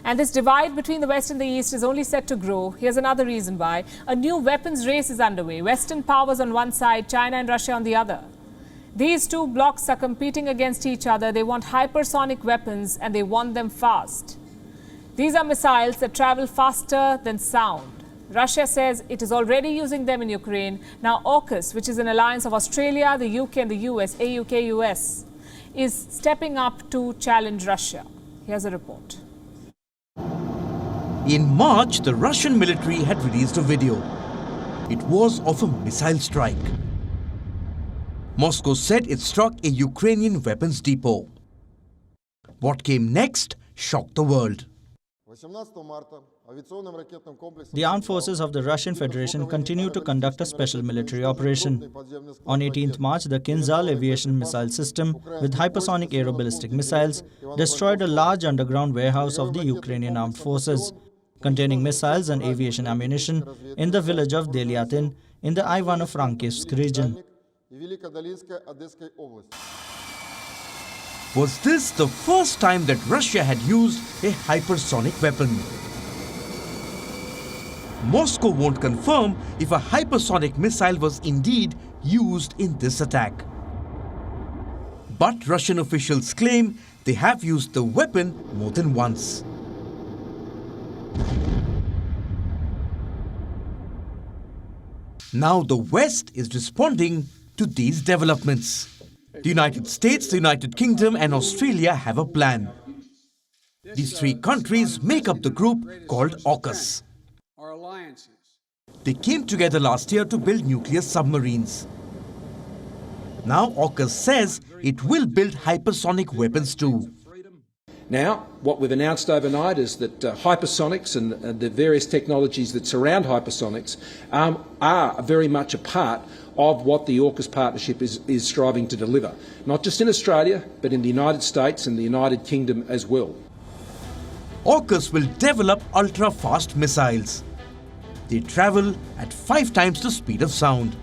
And this divide between the West and the East is only set to grow. Here's another reason why. A new weapons race is underway. Western powers on one side, China and Russia on the other. These two blocs are competing against each other. They want hypersonic weapons and they want them fast. These are missiles that travel faster than sound. Russia says it is already using them in Ukraine. Now AUKUS, which is an alliance of Australia, the UK and the US, AUKUS, is stepping up to challenge Russia. Here's a report. In March, the Russian military had released a video. It was of a missile strike. Moscow said it struck a Ukrainian weapons depot. What came next shocked the world. The armed forces of the Russian Federation continue to conduct a special military operation. On 18th March, the Kinzhal aviation missile system with hypersonic aeroballistic missiles destroyed a large underground warehouse of the Ukrainian armed forces, containing missiles and aviation ammunition in the village of Delyatin in the Ivano-Frankivsk region. Was this the first time that Russia had used a hypersonic weapon? Moscow won't confirm if a hypersonic missile was indeed used in this attack. But Russian officials claim they have used the weapon more than once. Now the West is responding to these developments. The United States, the United Kingdom and Australia have a plan. These three countries make up the group called AUKUS. They came together last year to build nuclear submarines. Now AUKUS says it will build hypersonic weapons too. Now, what we've announced overnight is that hypersonics and the various technologies that surround hypersonics are very much a part of what the AUKUS partnership is striving to deliver, not just in Australia, but in the United States and the United Kingdom as well. AUKUS will develop ultra-fast missiles. They travel at 5 times the speed of sound.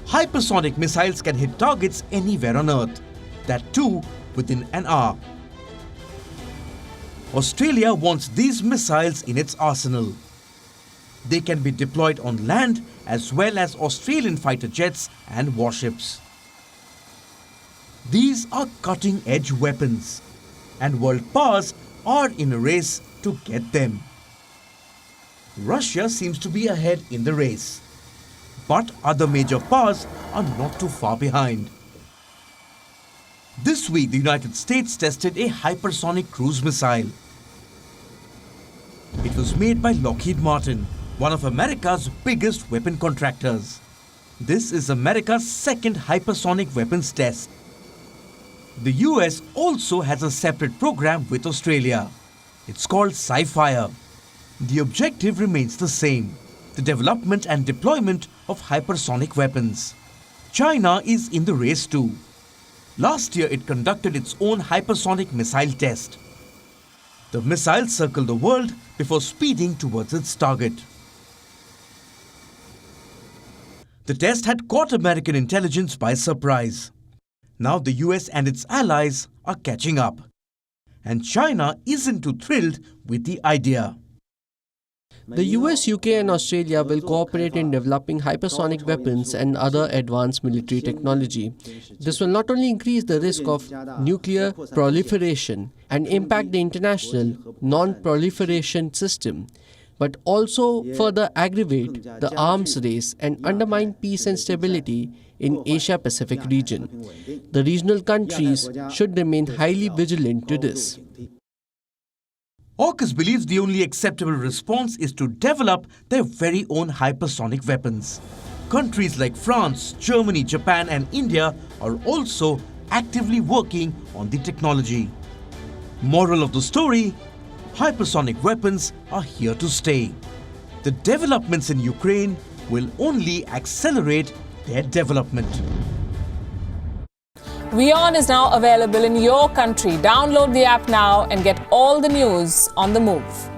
Hypersonic missiles can hit targets anywhere on Earth, that too within an hour. Australia wants these missiles in its arsenal. They can be deployed on land as well as Australian fighter jets and warships. These are cutting-edge weapons, and world powers are in a race to get them. Russia seems to be ahead in the race, but other major powers are not too far behind. This week, the United States tested a hypersonic cruise missile. It was made by Lockheed Martin, one of America's biggest weapon contractors. This is America's second hypersonic weapons test. The US also has a separate program with Australia. It's called Sci-Fire. The objective remains the same: the development and deployment of hypersonic weapons. China is in the race too. Last year, it conducted its own hypersonic missile test. The missile circled the world before speeding towards its target. The test had caught American intelligence by surprise. Now the US and its allies are catching up. And China isn't too thrilled with the idea. The US, UK and Australia will cooperate in developing hypersonic weapons and other advanced military technology. This will not only increase the risk of nuclear proliferation and impact the international non-proliferation system, but also further aggravate the arms race and undermine peace and stability in Asia-Pacific region. The regional countries should remain highly vigilant to this. AUKUS believes the only acceptable response is to develop their very own hypersonic weapons. Countries like France, Germany, Japan and India are also actively working on the technology. Moral of the story: hypersonic weapons are here to stay. The developments in Ukraine will only accelerate their development. WION is now available in your country. Download the app now and get all the news on the move.